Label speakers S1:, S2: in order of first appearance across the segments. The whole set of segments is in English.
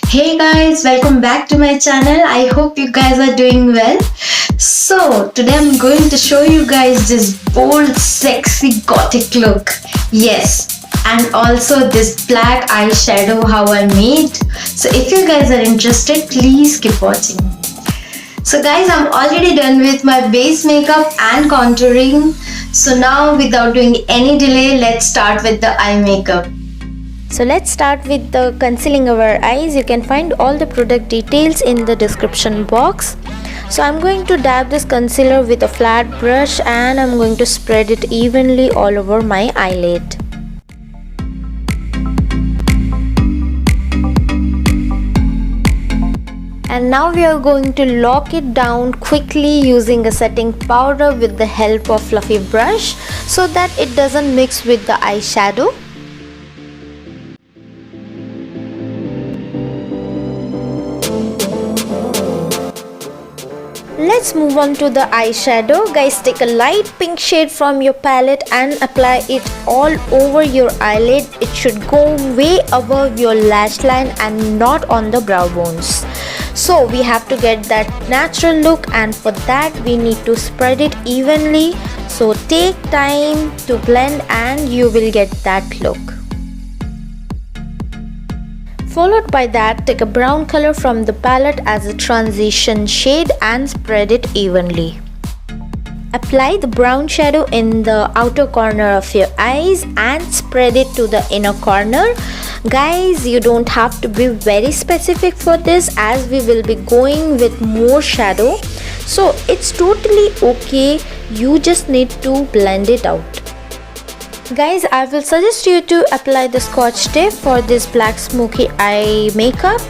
S1: Hey guys, welcome back to my channel. I hope you guys are doing well. So, today I'm going to show you guys this bold, sexy gothic look. Yes, and also this black eyeshadow how I made. So, if you guys are interested, please keep watching. So guys, I'm already done with my base makeup and contouring. So now without doing any delay, let's start with the eye makeup.
S2: So let's start with the concealing our eyes. You can find all the product details in the description box. So I'm going to dab this concealer with a flat brush and I'm going to spread it evenly all over my eyelid. And now we are going to lock it down quickly using a setting powder with the help of fluffy brush so that it doesn't mix with the eyeshadow. Let's move on to the eyeshadow. Guys, take a light pink shade from your palette and apply it all over your eyelid. It should go way above your lash line and not on the brow bones. So we have to get that natural look, and for that we need to spread it evenly. So take time to blend and you will get that look. Followed by that, take a brown color from the palette as a transition shade and spread it evenly. Apply the brown shadow in the outer corner of your eyes and spread it to the inner corner. Guys, you don't have to be very specific for this as we will be going with more shadow. So it's totally okay. You just need to blend it out. Guys, I will suggest you to apply the Scotch tape for this black smoky eye makeup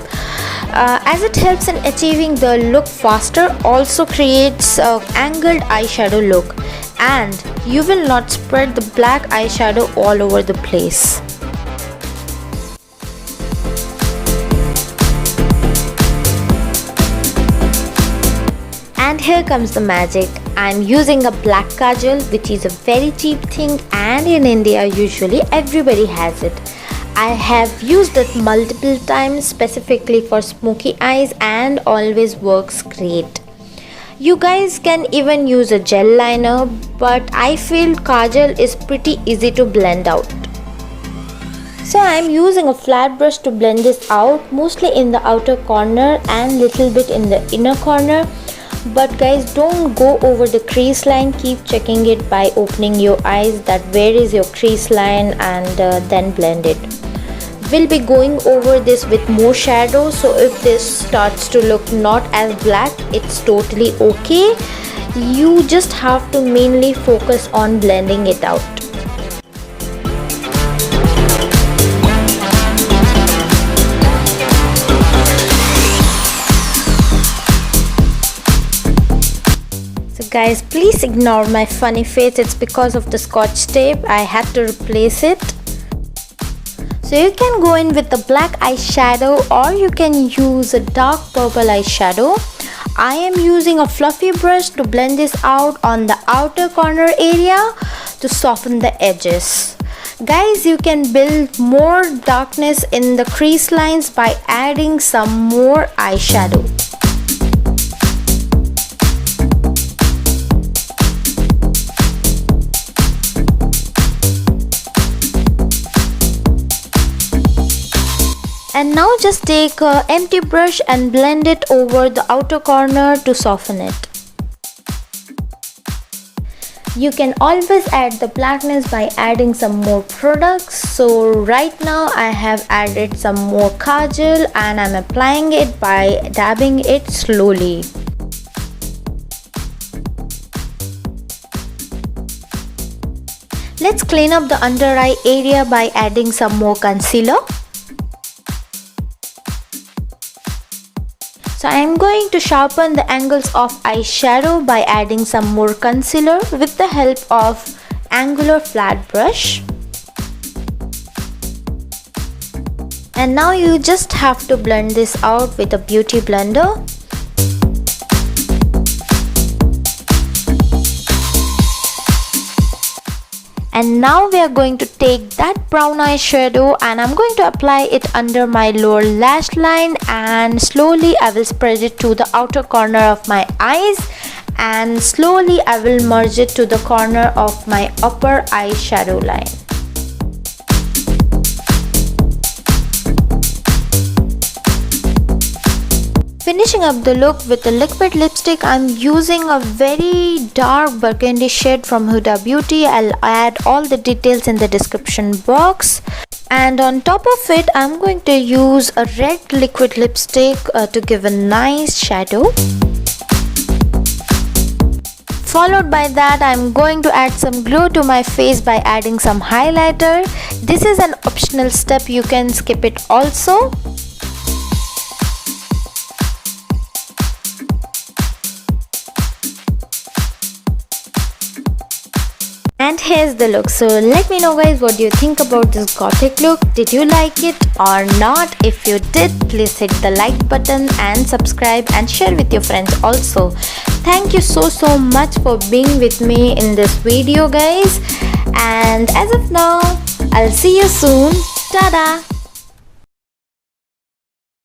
S2: as it helps in achieving the look faster, also creates an angled eyeshadow look, and you will not spread the black eyeshadow all over the place. And here comes the magic. I'm using a black kajal, which is a very cheap thing, and in India usually everybody has it. I have used it multiple times specifically for smoky eyes and always works great. You guys can even use a gel liner, but I feel kajal is pretty easy to blend out. So I'm using a flat brush to blend this out, mostly in the outer corner and little bit in the inner corner. But guys, don't go over the crease line. Keep checking it by opening your eyes that where is your crease line, and then blend it. We'll be going over this with more shadow, so if this starts to look not as black, it's totally okay. You just have to mainly focus on blending it out. Guys, please ignore my funny face. It's because of the Scotch tape. I had to replace it. So you can go in with the black eyeshadow or you can use a dark purple eyeshadow. I am using a fluffy brush to blend this out on the outer corner area to soften the edges. Guys, you can build more darkness in the crease lines by adding some more eyeshadow. And now just take an empty brush and blend it over the outer corner to soften it. You can always add the blackness by adding some more products. So right now I have added some more kajal and I'm applying it by dabbing it slowly. Let's clean up the under eye area by adding some more concealer. So I am going to sharpen the angles of eyeshadow by adding some more concealer with the help of angular flat brush. And now you just have to blend this out with a beauty blender. And now we are going to take that brown eyeshadow and I'm going to apply it under my lower lash line, and slowly I will spread it to the outer corner of my eyes, and slowly I will merge it to the corner of my upper eyeshadow line. Finishing up the look with a liquid lipstick, I'm using a very dark burgundy shade from Huda Beauty. I'll add all the details in the description box. And on top of it, I'm going to use a red liquid lipstick to give a nice shadow. Followed by that, I'm going to add some glow to my face by adding some highlighter. This is an optional step, you can skip it also. And here's the look. So let me know guys, what do you think about this gothic look? Did you like it or not? If you did, please hit the like button and subscribe and share with your friends also. Thank you so much for being with me in this video guys, and as of now, I'll see you soon. Tada!